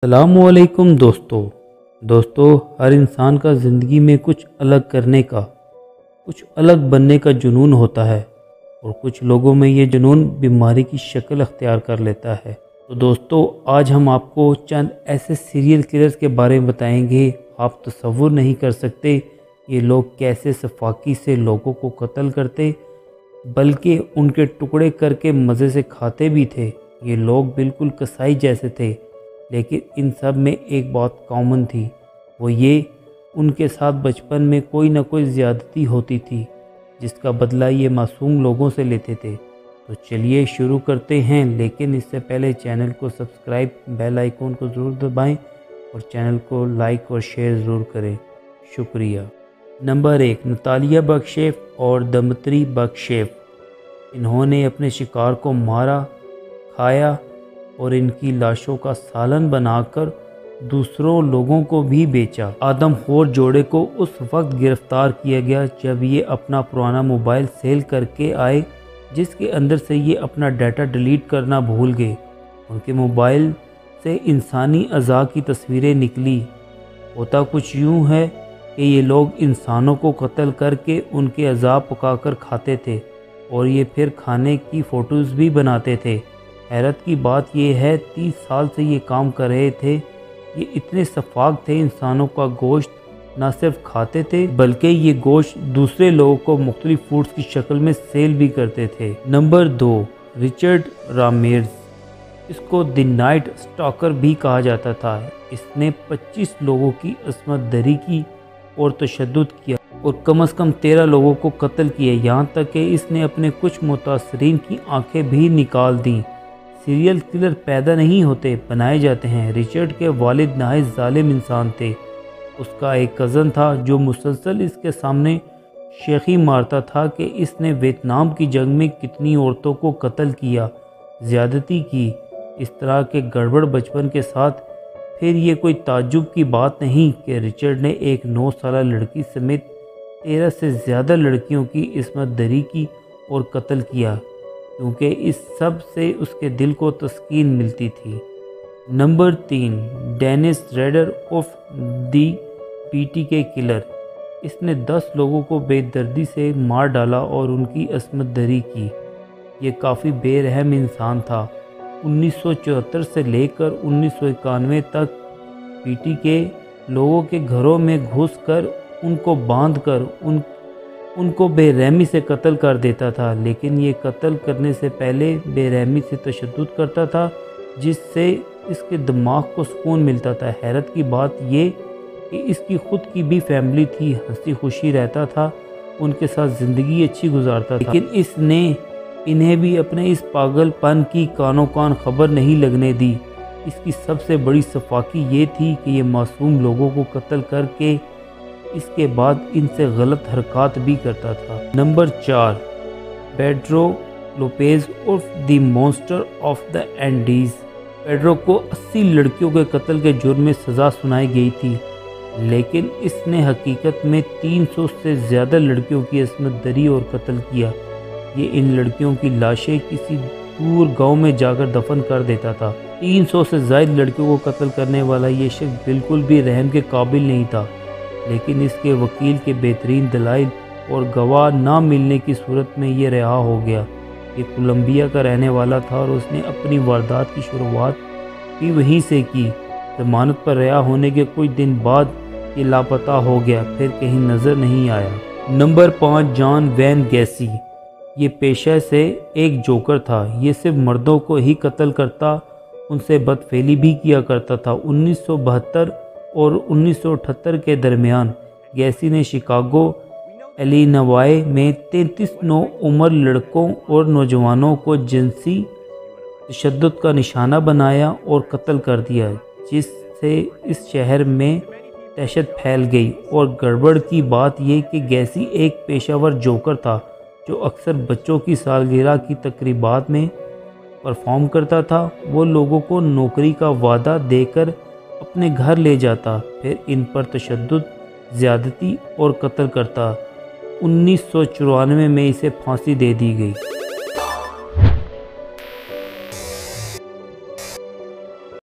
अस्सलामुअलैकुम दोस्तों हर इंसान का ज़िंदगी में कुछ अलग करने का, कुछ अलग बनने का जुनून होता है और कुछ लोगों में ये जुनून बीमारी की शक्ल अख्तियार कर लेता है। तो दोस्तों आज हम आपको चंद ऐसे सीरियल किलर्स के बारे में बताएंगे। आप तसव्वुर नहीं कर सकते ये लोग कैसे सफाकी से लोगों को कत्ल करते, बल्कि उनके टुकड़े करके मज़े से खाते भी थे। ये लोग बिल्कुल कसाई जैसे थे, लेकिन इन सब में एक बात कॉमन थी, वो ये उनके साथ बचपन में कोई ना कोई ज़्यादती होती थी जिसका बदला ये मासूम लोगों से लेते थे। तो चलिए शुरू करते हैं, लेकिन इससे पहले चैनल को सब्सक्राइब, बेल आइकन को ज़रूर दबाएं और चैनल को लाइक और शेयर ज़रूर करें। शुक्रिया। नंबर 1, नतालिया बकशेफ और दमत्री बकशेफ। इन्होंने अपने शिकार को मारा, खाया और इनकी लाशों का सालन बनाकर दूसरों लोगों को भी बेचा। आदमखोर जोड़े को उस वक्त गिरफ्तार किया गया जब ये अपना पुराना मोबाइल सेल करके आए, जिसके अंदर से ये अपना डाटा डिलीट करना भूल गए। उनके मोबाइल से इंसानी अज़ा की तस्वीरें निकली। होता कुछ यूँ है कि ये लोग इंसानों को कत्ल करके उनके अज़ा पकाकर खाते थे और ये फिर खाने की फ़ोटोज़ भी बनाते थे। हैरत की बात यह है 30 साल से ये काम कर रहे थे। ये इतने सफाक थे, इंसानों का गोश्त न सिर्फ खाते थे बल्कि ये गोश्त दूसरे लोगों को मुख्तलिफ फूड्स की शक्ल में सेल भी करते थे। Number 2, Richard Ramirez. इसको द नाइट स्टॉकर भी कहा जाता था। इसने 25 लोगों की अस्मत दरी की और तशद्दुद किया और कम से कम 13 लोगों को कत्ल किया। यहाँ तक कि इसने अपने कुछ मुतासरीन की आंखें भी निकाल दी। सीरियल किलर पैदा नहीं होते, बनाए जाते हैं। रिचर्ड के वालिद नहायत जालिम इंसान थे। उसका एक कज़न था जो मुसलसल इसके सामने शेखी मारता था कि इसने वियतनाम की जंग में कितनी औरतों को कत्ल किया, ज़्यादती की। इस तरह के गड़बड़ बचपन के साथ फिर ये कोई ताज्जुब की बात नहीं कि रिचर्ड ने एक 9 साल लड़की समेत 13 से ज़्यादा लड़कियों की इस्मत दरी की और कत्ल किया, क्योंकि इस सब से उसके दिल को तस्कीन मिलती थी। Number 3, Dennis Rader of the BTK killer. इसने 10 लोगों को बेदर्दी से मार डाला और उनकी अस्मत दरी की। ये काफ़ी बेरहम इंसान था। 1974 से लेकर 1991 तक पीटीके लोगों के घरों में घुसकर उनको बांधकर उनको बेरहमी से कत्ल कर देता था, लेकिन ये कत्ल करने से पहले बेरहमी से तशद्दुद करता था, जिससे इसके दिमाग को सुकून मिलता था। हैरत की बात ये कि इसकी ख़ुद की भी फैमिली थी, हंसी खुशी रहता था, उनके साथ ज़िंदगी अच्छी गुजारता था, लेकिन इसने इन्हें भी अपने इस पागलपन की कानो कान खबर नहीं लगने दी। इसकी सबसे बड़ी सफाकी ये थी कि ये मासूम लोगों को कत्ल करके इसके बाद इनसे गलत हरकत भी करता था। नंबर 4, पेड्रो लोपेज उर्फ the monster of the Andes. Pedro को 80 लड़कियों के कत्ल के जुर्म में सज़ा सुनाई गई थी, लेकिन इसने हकीकत में 300 से ज़्यादा लड़कियों की अस्मत दरी और कत्ल किया। ये इन लड़कियों की लाशें किसी दूर गांव में जाकर दफन कर देता था। 300 से ज़ायद लड़कियों को कत्ल करने वाला ये शख्स बिल्कुल भी रहम के काबिल नहीं था, लेकिन इसके वकील के बेहतरीन दलाइल और गवाह ना मिलने की सूरत में ये रिहा हो गया। ये कोलंबिया का रहने वाला था और उसने अपनी वारदात की शुरुआत भी वहीं से की। ज़मानत पर रिहा होने के कुछ दिन बाद ये लापता हो गया, फिर कहीं नज़र नहीं आया। Number 5, John Wayne Gacy. ये पेशे से एक जोकर था। ये सिर्फ मर्दों को ही कत्ल करता, उनसे बदफेली भी किया करता था। 1972 और 1978 के दरमियान गैसी ने शिकागो, इलिनॉय में 33 नौउम्र लड़कों और नौजवानों को जिनसी तशद्दुद का निशाना बनाया और कत्ल कर दिया, जिससे इस शहर में दहशत फैल गई। और गड़बड़ की बात यह कि गैसी एक पेशावर जोकर था जो अक्सर बच्चों की सालगिरह की तकरीबात में परफॉर्म करता था। वो लोगों को नौकरी का वादा देकर अपने घर ले जाता, फिर इन पर तशद्दुद, ज़्यादती और कत्ल करता। 1994 में इसे फांसी दे दी गई।